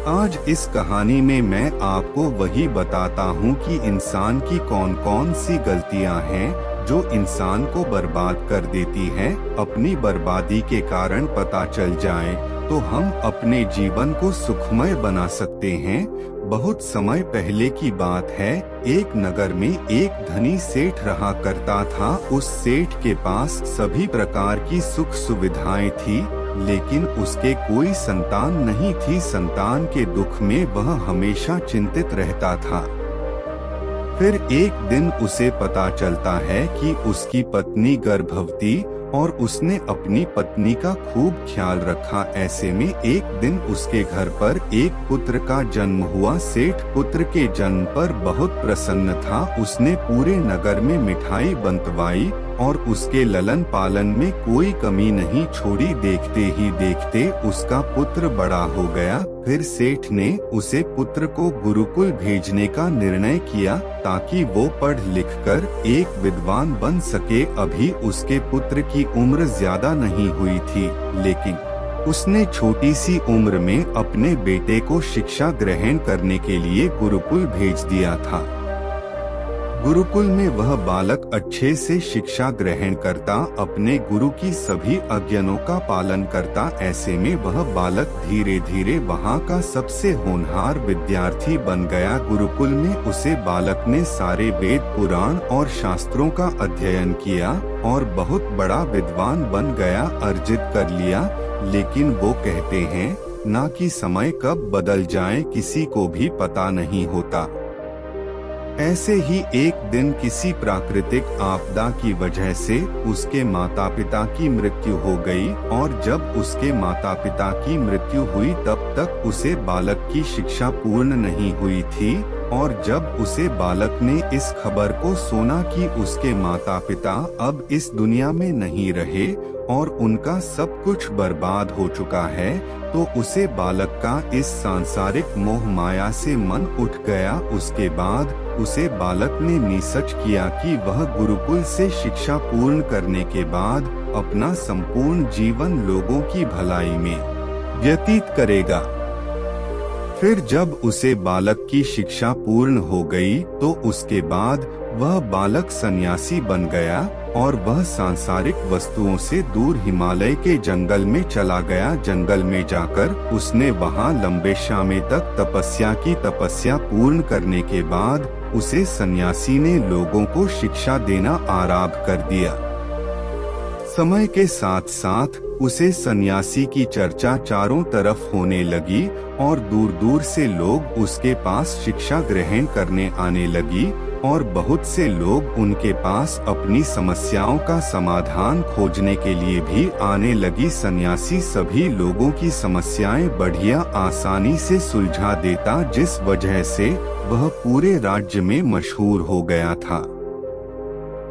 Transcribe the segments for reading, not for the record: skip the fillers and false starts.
आज इस कहानी में मैं आपको वही बताता हूँ कि इंसान की कौन कौन सी गलतियाँ हैं जो इंसान को बर्बाद कर देती हैं। अपनी बर्बादी के कारण पता चल जाए तो हम अपने जीवन को सुखमय बना सकते हैं। बहुत समय पहले की बात है, एक नगर में एक धनी सेठ रहा करता था। उस सेठ के पास सभी प्रकार की सुख सुविधाएं थी, लेकिन उसके कोई संतान नहीं थी। संतान के दुख में वह हमेशा चिंतित रहता था। फिर एक दिन उसे पता चलता है कि उसकी पत्नी गर्भवती और उसने अपनी पत्नी का खूब ख्याल रखा। ऐसे में एक दिन उसके घर पर एक पुत्र का जन्म हुआ। सेठ पुत्र के जन्म पर बहुत प्रसन्न था। उसने पूरे नगर में मिठाई बंटवाई और उसके ललन पालन में कोई कमी नहीं छोड़ी। देखते ही देखते उसका पुत्र बड़ा हो गया। फिर सेठ ने उसे पुत्र को गुरुकुल भेजने का निर्णय किया ताकि वो पढ़ लिख कर एक विद्वान बन सके। अभी उसके पुत्र की उम्र ज्यादा नहीं हुई थी, लेकिन उसने छोटी सी उम्र में अपने बेटे को शिक्षा ग्रहण करने के लिए गुरुकुल भेज दिया था। गुरुकुल में वह बालक अच्छे से शिक्षा ग्रहण करता, अपने गुरु की सभी आज्ञाओं का पालन करता। ऐसे में वह बालक धीरे धीरे वहाँ का सबसे होनहार विद्यार्थी बन गया। गुरुकुल में उसे बालक ने सारे वेद पुराण और शास्त्रों का अध्ययन किया और बहुत बड़ा विद्वान बन गया, अर्जित कर लिया। लेकिन वो कहते हैं ना कि समय कब बदल जाए किसी को भी पता नहीं होता। ऐसे ही एक दिन किसी प्राकृतिक आपदा की वजह से उसके माता पिता की मृत्यु हो गई और जब उसके माता पिता की मृत्यु हुई तब तक उसे बालक की शिक्षा पूर्ण नहीं हुई थी। और जब उसे बालक ने इस खबर को सुना कि उसके माता पिता अब इस दुनिया में नहीं रहे और उनका सब कुछ बर्बाद हो चुका है, तो उसे बालक का इस सांसारिक मोह माया से मन उठ गया। उसके बाद उसे बालक ने निश्चय किया कि वह गुरुकुल से शिक्षा पूर्ण करने के बाद अपना संपूर्ण जीवन लोगों की भलाई में व्यतीत करेगा। फिर जब उसे बालक की शिक्षा पूर्ण हो गई तो उसके बाद वह बालक सन्यासी बन गया और वह सांसारिक वस्तुओं से दूर हिमालय के जंगल में चला गया। जंगल में जाकर उसने वहां लंबे समय तक तपस्या की। तपस्या पूर्ण करने के बाद उसे सन्यासी ने लोगों को शिक्षा देना आरंभ कर दिया। समय के साथ साथ उसे सन्यासी की चर्चा चारों तरफ होने लगी और दूर दूर से लोग उसके पास शिक्षा ग्रहण करने आने लगी और बहुत से लोग उनके पास अपनी समस्याओं का समाधान खोजने के लिए भी आने लगी। सन्यासी सभी लोगों की समस्याएं बढ़िया आसानी से सुलझा देता, जिस वजह से वह पूरे राज्य में मशहूर हो गया था।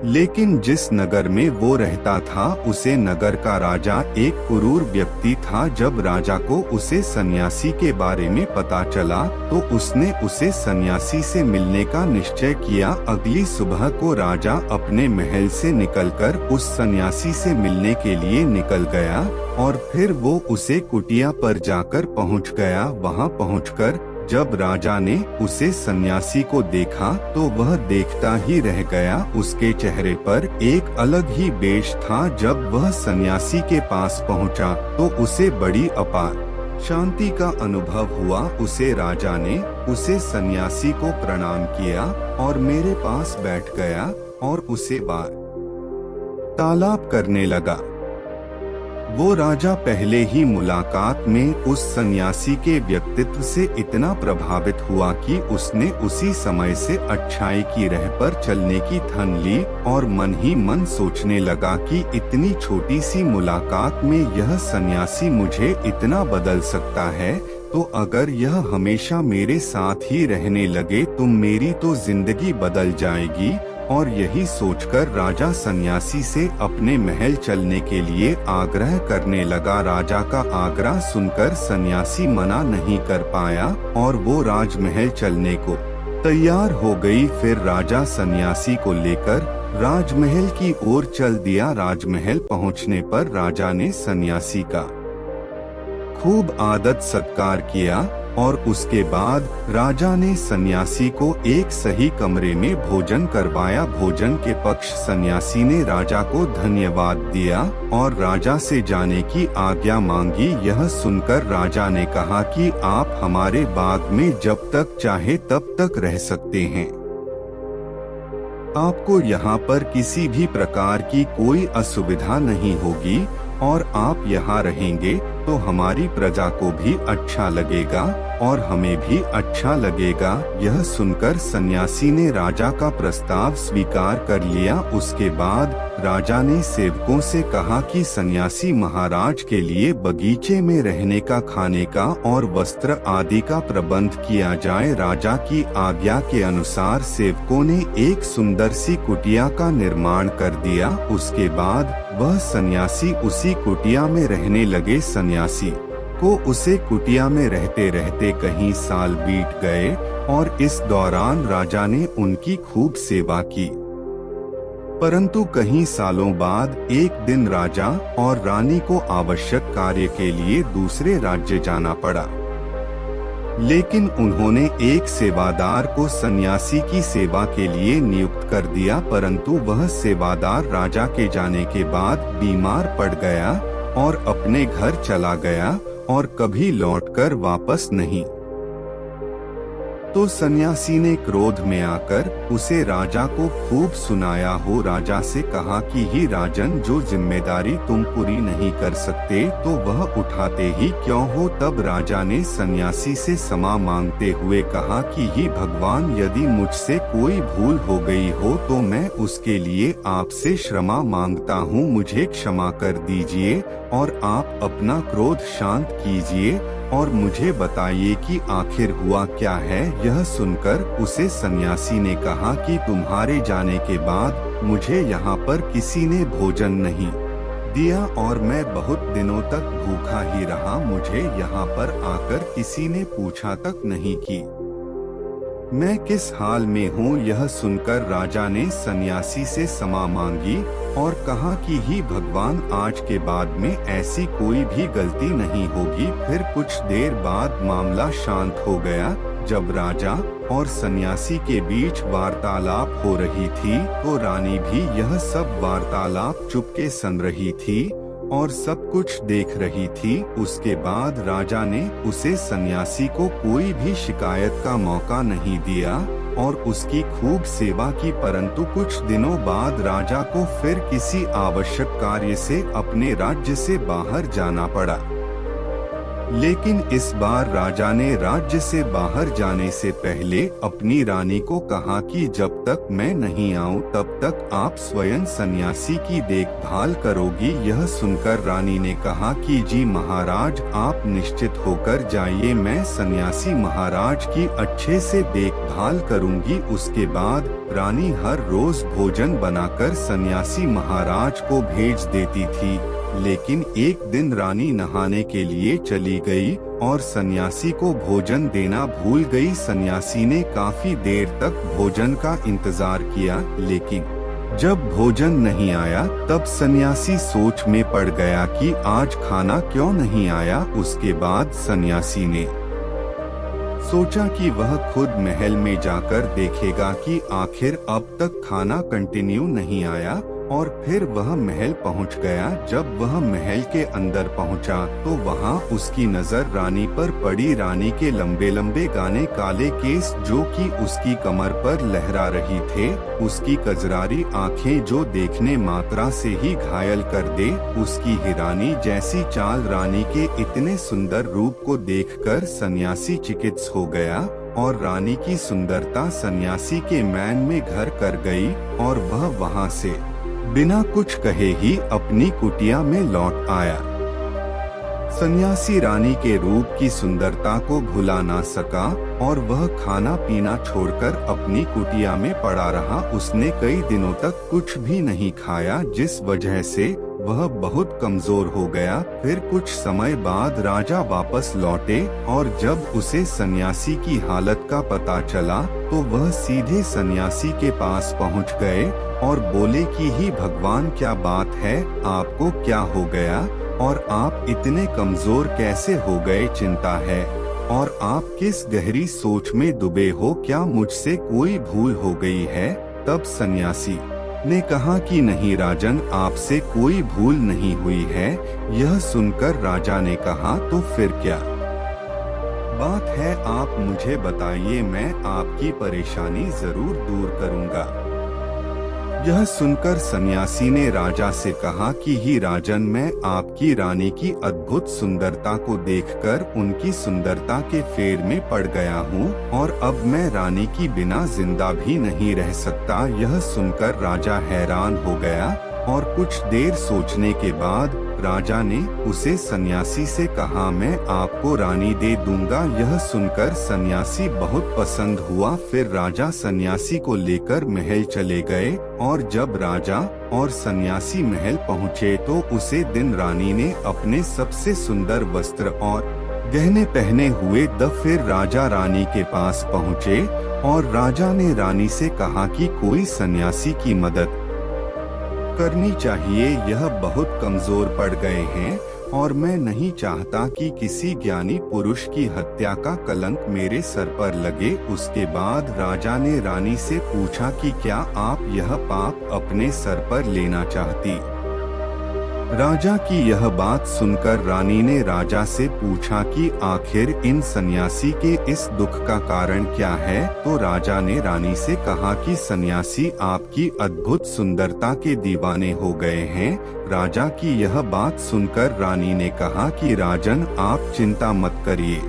लेकिन जिस नगर में वो रहता था उसे नगर का राजा एक क्रूर व्यक्ति था। जब राजा को उसे सन्यासी के बारे में पता चला तो उसने उसे सन्यासी से मिलने का निश्चय किया। अगली सुबह को राजा अपने महल से निकलकर उस सन्यासी से मिलने के लिए निकल गया और फिर वो उसे कुटिया पर जाकर पहुंच गया। वहां पहुंचकर जब राजा ने उसे सन्यासी को देखा तो वह देखता ही रह गया। उसके चेहरे पर एक अलग ही वेश था। जब वह सन्यासी के पास पहुंचा तो उसे बड़ी अपार शांति का अनुभव हुआ। उसे राजा ने उसे सन्यासी को प्रणाम किया और मेरे पास बैठ गया और उसे वार्तालाप करने लगा। वो राजा पहले ही मुलाकात में उस सन्यासी के व्यक्तित्व से इतना प्रभावित हुआ कि उसने उसी समय से अच्छाई की राह पर चलने की ठान ली और मन ही मन सोचने लगा कि इतनी छोटी सी मुलाकात में यह सन्यासी मुझे इतना बदल सकता है, तो अगर यह हमेशा मेरे साथ ही रहने लगे तो मेरी तो जिंदगी बदल जाएगी। और यही सोचकर राजा सन्यासी से अपने महल चलने के लिए आग्रह करने लगा। राजा का आग्रह सुनकर सन्यासी मना नहीं कर पाया और वो राजमहल चलने को तैयार हो गई। फिर राजा सन्यासी को लेकर राजमहल की ओर चल दिया। राजमहल पहुंचने पर राजा ने सन्यासी का खूब आदत सत्कार किया और उसके बाद राजा ने सन्यासी को एक सही कमरे में भोजन करवाया। भोजन के पक्ष सन्यासी ने राजा को धन्यवाद दिया और राजा से जाने की आज्ञा मांगी। यह सुनकर राजा ने कहा कि आप हमारे बाग में जब तक चाहे तब तक रह सकते हैं। आपको यहाँ पर किसी भी प्रकार की कोई असुविधा नहीं होगी और आप यहाँ रहेंगे तो हमारी प्रजा को भी अच्छा लगेगा और हमें भी अच्छा लगेगा। यह सुनकर सन्यासी ने राजा का प्रस्ताव स्वीकार कर लिया। उसके बाद राजा ने सेवकों से कहा कि सन्यासी महाराज के लिए बगीचे में रहने का, खाने का और वस्त्र आदि का प्रबंध किया जाए। राजा की आज्ञा के अनुसार सेवकों ने एक सुंदर सी कुटिया का निर्माण कर दिया। उसके बाद वह सन्यासी उसी कुटिया में रहने लगे। सन्यासी को उसे कुटिया में रहते रहते कई साल बीत गए और इस दौरान राजा ने उनकी खूब सेवा की। परंतु कई सालों बाद एक दिन राजा और रानी को आवश्यक कार्य के लिए दूसरे राज्य जाना पड़ा, लेकिन उन्होंने एक सेवादार को सन्यासी की सेवा के लिए नियुक्त कर दिया। परंतु वह सेवादार राजा के जाने के बाद बीमार पड़ गया और अपने घर चला गया और कभी लौटकर वापस नहीं। तो सन्यासी ने क्रोध में आकर उसे राजा को खूब सुनाया हो। राजा से कहा कि ही राजन, जो जिम्मेदारी तुम पूरी नहीं कर सकते तो वह उठाते ही क्यों हो। तब राजा ने सन्यासी से क्षमा मांगते हुए कहा कि ही भगवान, यदि मुझसे कोई भूल हो गई हो तो मैं उसके लिए आपसे क्षमा मांगता हूँ। मुझे क्षमा कर दीजिए और आप अपना क्रोध शांत कीजिए और मुझे बताइए कि आखिर हुआ क्या है। यह सुनकर उसे सन्यासी ने कहा कि तुम्हारे जाने के बाद मुझे यहाँ पर किसी ने भोजन नहीं दिया और मैं बहुत दिनों तक भूखा ही रहा। मुझे यहाँ पर आकर किसी ने पूछा तक नहीं कि मैं किस हाल में हूँ। यह सुनकर राजा ने सन्यासी से क्षमा मांगी और कहा कि ही भगवान, आज के बाद में ऐसी कोई भी गलती नहीं होगी। फिर कुछ देर बाद मामला शांत हो गया। जब राजा और सन्यासी के बीच वार्तालाप हो रही थी तो रानी भी यह सब वार्तालाप चुपके सुन रही थी और सब कुछ देख रही थी। उसके बाद राजा ने उसे सन्यासी को कोई भी शिकायत का मौका नहीं दिया और उसकी खूब सेवा की। परंतु कुछ दिनों बाद राजा को फिर किसी आवश्यक कार्य से अपने राज्य से बाहर जाना पड़ा, लेकिन इस बार राजा ने राज्य से बाहर जाने से पहले अपनी रानी को कहा कि जब तक मैं नहीं आऊं तब तक आप स्वयं सन्यासी की देखभाल करोगी। यह सुनकर रानी ने कहा कि जी महाराज, आप निश्चित होकर जाइए, मैं सन्यासी महाराज की अच्छे से देखभाल करूंगी। उसके बाद रानी हर रोज भोजन बनाकर सन्यासी महाराज को भेज देती थी। लेकिन एक दिन रानी नहाने के लिए चली गई और सन्यासी को भोजन देना भूल गई। सन्यासी ने काफी देर तक भोजन का इंतजार किया, लेकिन जब भोजन नहीं आया तब सन्यासी सोच में पड़ गया कि आज खाना क्यों नहीं आया। उसके बाद सन्यासी ने सोचा कि वह खुद महल में जाकर देखेगा कि आखिर अब तक खाना कंटिन्यू नहीं आया, और फिर वह महल पहुंच गया। जब वह महल के अंदर पहुंचा तो वहां उसकी नजर रानी पर पड़ी। रानी के लंबे लंबे गाने काले केस जो कि उसकी कमर पर लहरा रही थे, उसकी कजरारी आंखें जो देखने मात्रा से ही घायल कर दे, उसकी हिरानी जैसी चाल। रानी के इतने सुंदर रूप को देखकर सन्यासी चिकित्स हो गया और रानी की सुंदरता सन्यासी के मन में घर कर गई और वह वहां से बिना कुछ कहे ही अपनी कुटिया में लौट आया। सन्यासी रानी के रूप की सुंदरता को भुला ना सका और वह खाना पीना छोड़कर अपनी कुटिया में पड़ा रहा। उसने कई दिनों तक कुछ भी नहीं खाया, जिस वजह से वह बहुत कमजोर हो गया। फिर कुछ समय बाद राजा वापस लौटे और जब उसे सन्यासी की हालत का पता चला तो वह सीधे सन्यासी के पास पहुंच गए और बोले कि ही भगवान, क्या बात है, आपको क्या हो गया। और आप इतने कमजोर कैसे हो गए, चिंता है, और आप किस गहरी सोच में डूबे हो, क्या मुझसे कोई भूल हो गई है? तब सन्यासी ने कहा कि नहीं राजन, आपसे कोई भूल नहीं हुई है। यह सुनकर राजा ने कहा, तो फिर क्या बात है, आप मुझे बताइए, मैं आपकी परेशानी जरूर दूर करूंगा। यह सुनकर सन्यासी ने राजा से कहा कि ही राजन, मैं आपकी रानी की अद्भुत सुंदरता को देखकर उनकी सुंदरता के फेर में पड़ गया हूँ और अब मैं रानी की बिना जिंदा भी नहीं रह सकता। यह सुनकर राजा हैरान हो गया और कुछ देर सोचने के बाद राजा ने उसे सन्यासी से कहा, मैं आपको रानी दे दूंगा। यह सुनकर सन्यासी बहुत पसंद हुआ। फिर राजा सन्यासी को लेकर महल चले गए और जब राजा और सन्यासी महल पहुँचे तो उसे दिन रानी ने अपने सबसे सुंदर वस्त्र और गहने पहने हुए फिर राजा रानी के पास पहुँचे और राजा ने रानी से कहा कि कोई सन्यासी की मदद करनी चाहिए, यह बहुत कमजोर पड़ गए हैं और मैं नहीं चाहता कि किसी ज्ञानी पुरुष की हत्या का कलंक मेरे सर पर लगे। उसके बाद राजा ने रानी से पूछा कि क्या आप यह पाप अपने सर पर लेना चाहती? राजा की यह बात सुनकर रानी ने राजा से पूछा कि आखिर इन सन्यासी के इस दुख का कारण क्या है? तो राजा ने रानी से कहा कि सन्यासी आपकी अद्भुत सुंदरता के दीवाने हो गए हैं। राजा की यह बात सुनकर रानी ने कहा कि राजन, आप चिंता मत करिए,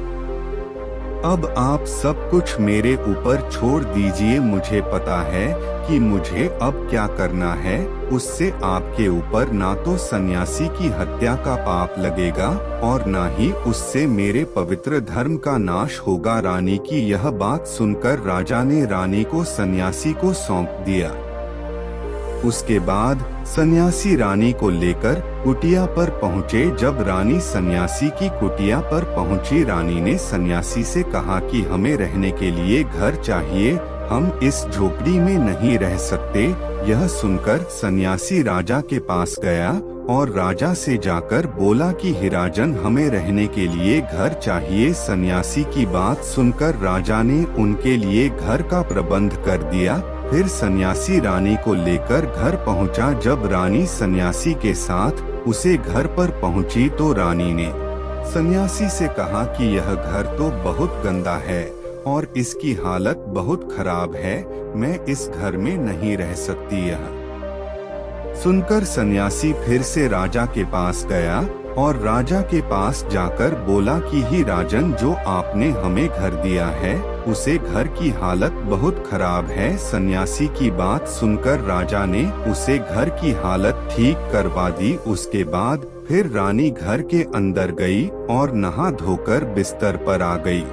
अब आप सब कुछ मेरे ऊपर छोड़ दीजिए। मुझे पता है कि मुझे अब क्या करना है, उससे आपके ऊपर ना तो सन्यासी की हत्या का पाप लगेगा और ना ही उससे मेरे पवित्र धर्म का नाश होगा। रानी की यह बात सुनकर राजा ने रानी को सन्यासी को सौंप दिया। उसके बाद सन्यासी रानी को लेकर कुटिया पर पहुँचे। जब रानी सन्यासी की कुटिया पर पहुँची, रानी ने सन्यासी से कहा कि हमें रहने के लिए घर चाहिए, हम इस झोपड़ी में नहीं रह सकते। यह सुनकर सन्यासी राजा के पास गया और राजा से जाकर बोला कि हे राजन, हमें रहने के लिए घर चाहिए। सन्यासी की बात सुनकर राजा ने उनके लिए घर का प्रबंध कर दिया। फिर सन्यासी रानी को लेकर घर पहुंचा। जब रानी सन्यासी के साथ उसे घर पर पहुंची तो रानी ने सन्यासी से कहा कि यह घर तो बहुत गंदा है और इसकी हालत बहुत खराब है, मैं इस घर में नहीं रह सकती। यह सुनकर सन्यासी फिर से राजा के पास गया और राजा के पास जाकर बोला कि ही राजन, जो आपने हमें घर दिया है उसे घर की हालत बहुत खराब है। सन्यासी की बात सुनकर राजा ने उसे घर की हालत ठीक करवा दी। उसके बाद फिर रानी घर के अंदर गई और नहा धोकर बिस्तर पर आ गई।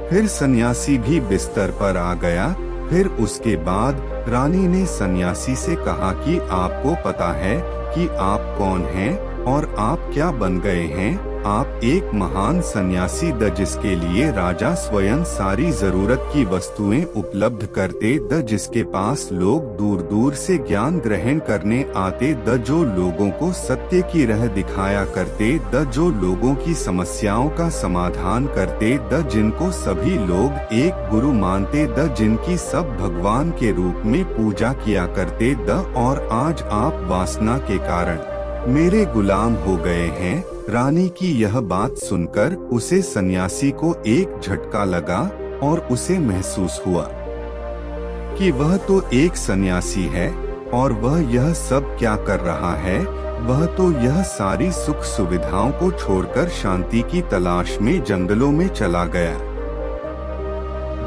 फिर सन्यासी भी बिस्तर पर आ गया। फिर उसके बाद रानी ने सन्यासी से कहा कि आपको पता है कि आप कौन हैं और आप क्या बन गए हैं? आप एक महान सन्यासी द, जिसके लिए राजा स्वयं सारी जरूरत की वस्तुएं उपलब्ध करते द, जिसके पास लोग दूर दूर से ज्ञान ग्रहण करने आते द, जो लोगों को सत्य की राह दिखाया करते द, जो लोगों की समस्याओं का समाधान करते द, जिनको सभी लोग एक गुरु मानते द, जिनकी सब भगवान के रूप में पूजा किया करते द, और आज आप वासना के कारण मेरे गुलाम हो गए हैं। रानी की यह बात सुनकर उसे सन्यासी को एक झटका लगा और उसे महसूस हुआ कि वह तो एक सन्यासी है और वह यह सब क्या कर रहा है। वह तो यह सारी सुख सुविधाओं को छोड़कर शांति की तलाश में जंगलों में चला गया।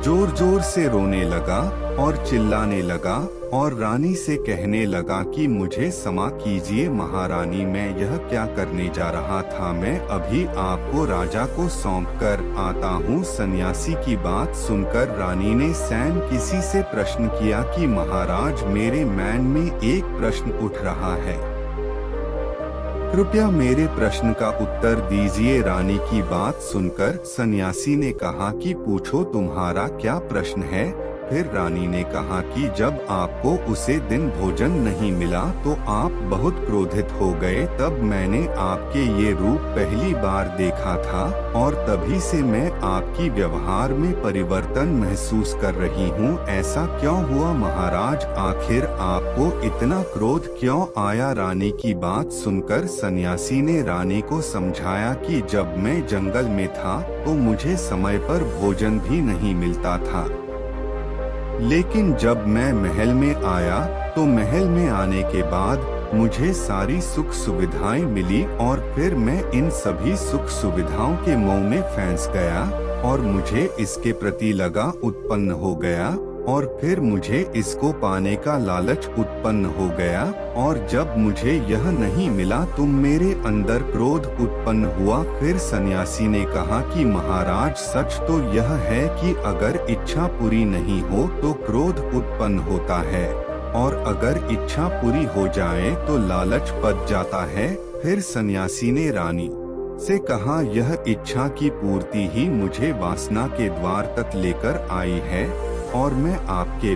जोर जोर से रोने लगा और चिल्लाने लगा और रानी से कहने लगा कि मुझे क्षमा कीजिए महारानी, मैं यह क्या करने जा रहा था, मैं अभी आपको राजा को सौंपकर आता हूँ। सन्यासी की बात सुनकर रानी ने स्वयं किसी से प्रश्न किया कि महाराज, मेरे मन में एक प्रश्न उठ रहा है, कृपया मेरे प्रश्न का उत्तर दीजिए। रानी की बात सुनकर सन्यासी ने कहा कि पूछो, तुम्हारा क्या प्रश्न है? फिर रानी ने कहा कि जब आपको उसे दिन भोजन नहीं मिला तो आप बहुत क्रोधित हो गए। तब मैंने आपके ये रूप पहली बार देखा था और तभी से मैं आपकी व्यवहार में परिवर्तन महसूस कर रही हूँ। ऐसा क्यों हुआ महाराज? आखिर आपको इतना क्रोध क्यों आया? रानी की बात सुनकर सन्यासी ने रानी को समझाया कि जब मैं जंगल में था तो मुझे समय पर भोजन भी नहीं मिलता था, लेकिन जब मैं महल में आया तो महल में आने के बाद मुझे सारी सुख सुविधाएं मिली और फिर मैं इन सभी सुख सुविधाओं के मोह में फंस गया और मुझे इसके प्रति लगा उत्पन्न हो गया और फिर मुझे इसको पाने का लालच उत्पन्न हो गया और जब मुझे यह नहीं मिला तो मेरे अंदर क्रोध उत्पन्न हुआ। फिर सन्यासी ने कहा कि महाराज सच तो यह है कि अगर इच्छा पूरी नहीं हो तो क्रोध उत्पन्न होता है और अगर इच्छा पूरी हो जाए तो लालच पच जाता है। फिर सन्यासी ने रानी से कहा यह इच्छा की पूर्ति ही मुझे वासना के द्वार तक लेकर आई है और मैं आपके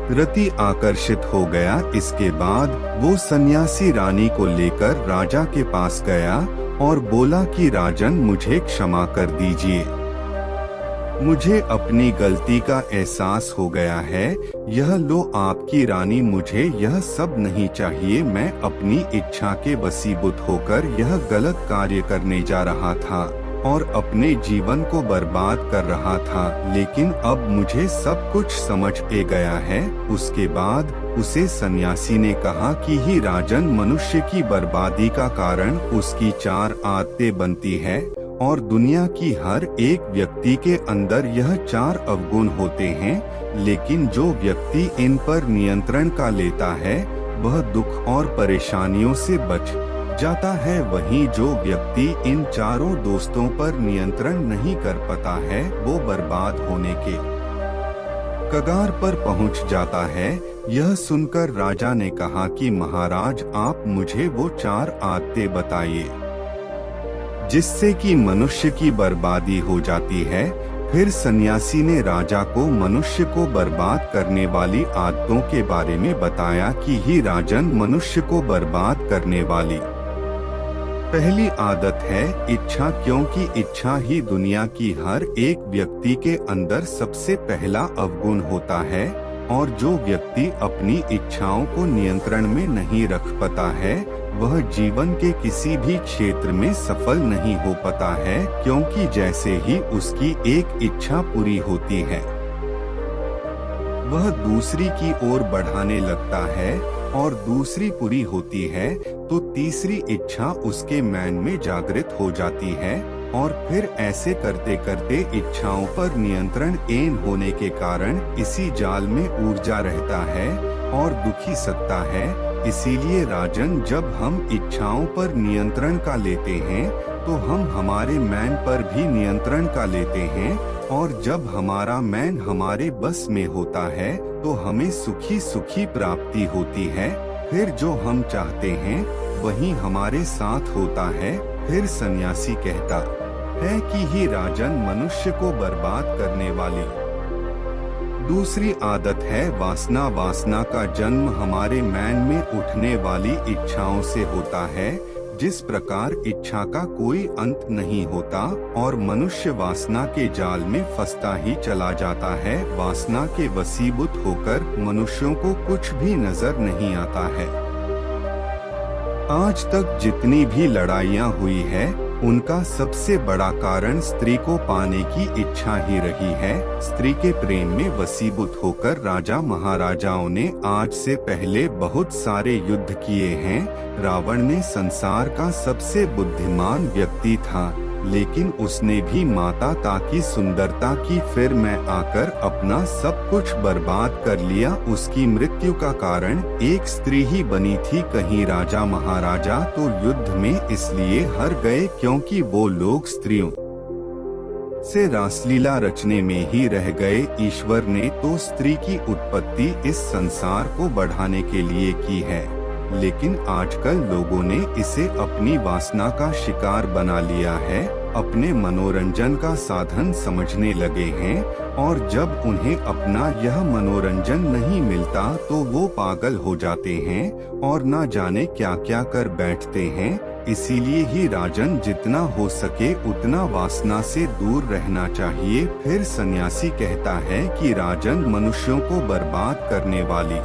प्रति आकर्षित हो गया। इसके बाद वो सन्यासी रानी को लेकर राजा के पास गया और बोला कि राजन मुझे क्षमा कर दीजिए, मुझे अपनी गलती का एहसास हो गया है। यह लो आपकी रानी, मुझे यह सब नहीं चाहिए। मैं अपनी इच्छा के वशीभूत होकर यह गलत कार्य करने जा रहा था और अपने जीवन को बर्बाद कर रहा था, लेकिन अब मुझे सब कुछ समझ आ गया है। उसके बाद उसे सन्यासी ने कहा कि ही राजन मनुष्य की बर्बादी का कारण उसकी 4 आदतें बनती है और दुनिया की हर एक व्यक्ति के अंदर यह 4 अवगुण होते हैं, लेकिन जो व्यक्ति इन पर नियंत्रण का लेता है वह दुख और परेशानियों से बच जाता है। वहीं जो व्यक्ति इन चारों दोस्तों पर नियंत्रण नहीं कर पाता है वो बर्बाद होने के कगार पर पहुंच जाता है। यह सुनकर राजा ने कहा कि महाराज आप मुझे वो 4 आदतें बताइए जिससे कि मनुष्य की बर्बादी हो जाती है। फिर सन्यासी ने राजा को मनुष्य को बर्बाद करने वाली आदतों के बारे में बताया कि ही राजन मनुष्य को बर्बाद करने वाली पहली आदत है इच्छा, क्योंकि इच्छा ही दुनिया की हर एक व्यक्ति के अंदर सबसे पहला अवगुण होता है और जो व्यक्ति अपनी इच्छाओं को नियंत्रण में नहीं रख पाता है वह जीवन के किसी भी क्षेत्र में सफल नहीं हो पाता है, क्योंकि जैसे ही उसकी एक इच्छा पूरी होती है वह दूसरी की ओर बढ़ाने लगता है और दूसरी पूरी होती है तो तीसरी इच्छा उसके मन में जागृत हो जाती है और फिर ऐसे करते करते इच्छाओं पर नियंत्रण ऐन होने के कारण इसी जाल में ऊर्जा रहता है और दुखी सकता है। इसीलिए राजन जब हम इच्छाओं पर नियंत्रण का लेते हैं तो हम हमारे मन पर भी नियंत्रण का लेते हैं और जब हमारा मन हमारे बस में होता है तो हमें सुखी सुखी प्राप्ति होती है। फिर जो हम चाहते हैं वही हमारे साथ होता है। फिर सन्यासी कहता है कि ही राजन मनुष्य को बर्बाद करने वाली दूसरी आदत है वासना। वासना का जन्म हमारे मन में उठने वाली इच्छाओं से होता है। जिस प्रकार इच्छा का कोई अंत नहीं होता और मनुष्य वासना के जाल में फंसता ही चला जाता है, वासना के वशीभूत होकर मनुष्यों को कुछ भी नजर नहीं आता है। आज तक जितनी भी लड़ाइयाँ हुई है उनका सबसे बड़ा कारण स्त्री को पाने की इच्छा ही रही है। स्त्री के प्रेम में वशीभूत होकर राजा महाराजाओं ने आज से पहले बहुत सारे युद्ध किए हैं। रावण ने संसार का सबसे बुद्धिमान व्यक्ति था, लेकिन उसने भी माता ताकि सुंदरता की फिर मैं आकर अपना सब कुछ बर्बाद कर लिया। उसकी मृत्यु का कारण एक स्त्री ही बनी थी। कहीं राजा महाराजा तो युद्ध में इसलिए हार गए क्योंकि वो लोग स्त्रियों से रासलीला रचने में ही रह गए। ईश्वर ने तो स्त्री की उत्पत्ति इस संसार को बढ़ाने के लिए की है, लेकिन आजकल लोगों ने इसे अपनी वासना का शिकार बना लिया है अपने मनोरंजन का साधन समझने लगे हैं, और जब उन्हें अपना यह मनोरंजन नहीं मिलता तो वो पागल हो जाते हैं और ना जाने क्या क्या कर बैठते हैं। इसीलिए ही राजन, जितना हो सके उतना वासना से दूर रहना चाहिए। फिर सन्यासी कहता है कि राजन, मनुष्यों को बर्बाद करने वाली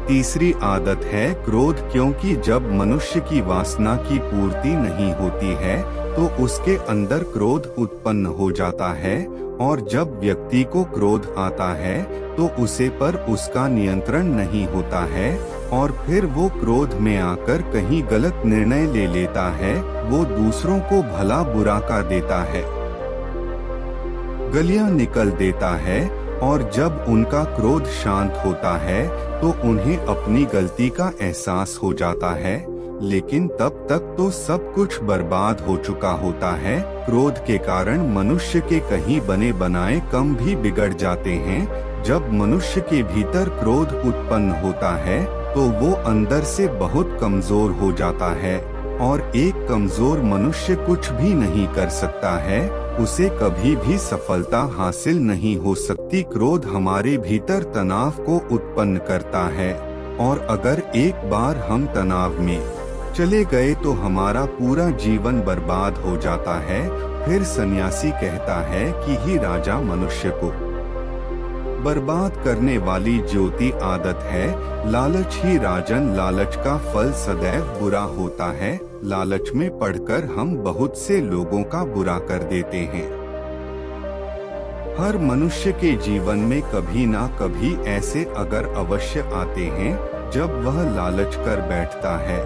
तीसरी आदत है क्रोध, क्योंकि जब मनुष्य की वासना की पूर्ति नहीं होती है तो उसके अंदर क्रोध उत्पन्न हो जाता है, और जब व्यक्ति को क्रोध आता है तो उसे पर उसका नियंत्रण नहीं होता है, और फिर वो क्रोध में आकर कहीं गलत निर्णय ले लेता है। वो दूसरों को भला बुरा का देता है, गलियां निकल देता है, और जब उनका क्रोध शांत होता है तो उन्हें अपनी गलती का एहसास हो जाता है, लेकिन तब तक तो सब कुछ बर्बाद हो चुका होता है। क्रोध के कारण मनुष्य के कहीं बने बनाए काम भी बिगड़ जाते हैं। जब मनुष्य के भीतर क्रोध उत्पन्न होता है तो वो अंदर से बहुत कमजोर हो जाता है, और एक कमजोर मनुष्य कुछ भी नहीं कर सकता है, उसे कभी भी सफलता हासिल नहीं हो सकती। क्रोध हमारे भीतर तनाव को उत्पन्न करता है, और अगर एक बार हम तनाव में चले गए तो हमारा पूरा जीवन बर्बाद हो जाता है। फिर सन्यासी कहता है कि ही राजा, मनुष्य को बर्बाद करने वाली ज्योति आदत है लालच ही राजन। लालच का फल सदैव बुरा होता है। लालच में पड़कर हम बहुत से लोगों का बुरा कर देते हैं। हर मनुष्य के जीवन में कभी ना कभी ऐसे अगर अवश्य आते हैं जब वह लालच कर बैठता है,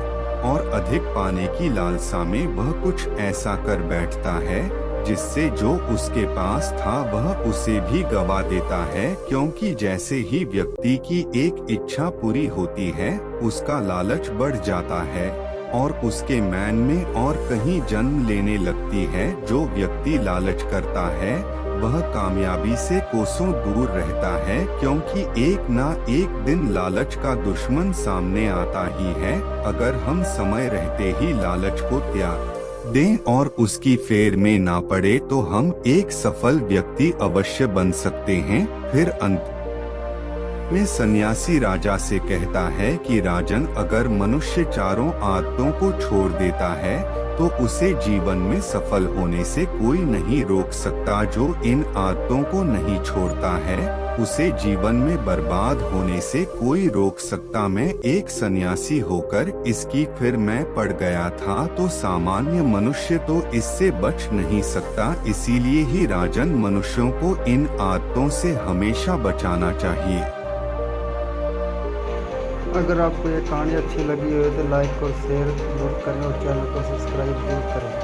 और अधिक पाने की लालसा में वह कुछ ऐसा कर बैठता है जिससे जो उसके पास था वह उसे भी गवा देता है। क्योंकि जैसे ही व्यक्ति की एक इच्छा पूरी होती है उसका लालच बढ़ जाता है, और उसके मन में और कहीं जन्म लेने लगती है। जो व्यक्ति लालच करता है वह कामयाबी से कोसों दूर रहता है, क्योंकि एक ना एक दिन लालच का दुश्मन सामने आता ही है। अगर हम समय रहते ही लालच को त्याग दें और उसकी फेर में ना पड़े तो हम एक सफल व्यक्ति अवश्य बन सकते हैं। फिर अंत में सन्यासी राजा से कहता है कि राजन, अगर मनुष्य चारों आदतों को छोड़ देता है तो उसे जीवन में सफल होने से कोई नहीं रोक सकता। जो इन आदतों को नहीं छोड़ता है उसे जीवन में बर्बाद होने से कोई रोक सकता। मैं एक सन्यासी होकर इसकी फिर मैं पड़ गया था, तो सामान्य मनुष्य तो इससे बच नहीं सकता। इसीलिए ही राजन, मनुष्यों को इन आदतों से हमेशा बचाना चाहिए। अगर आपको ये कहानी अच्छी लगी हो तो लाइक और शेयर जरूर करें, और चैनल को सब्सक्राइब जरूर करें।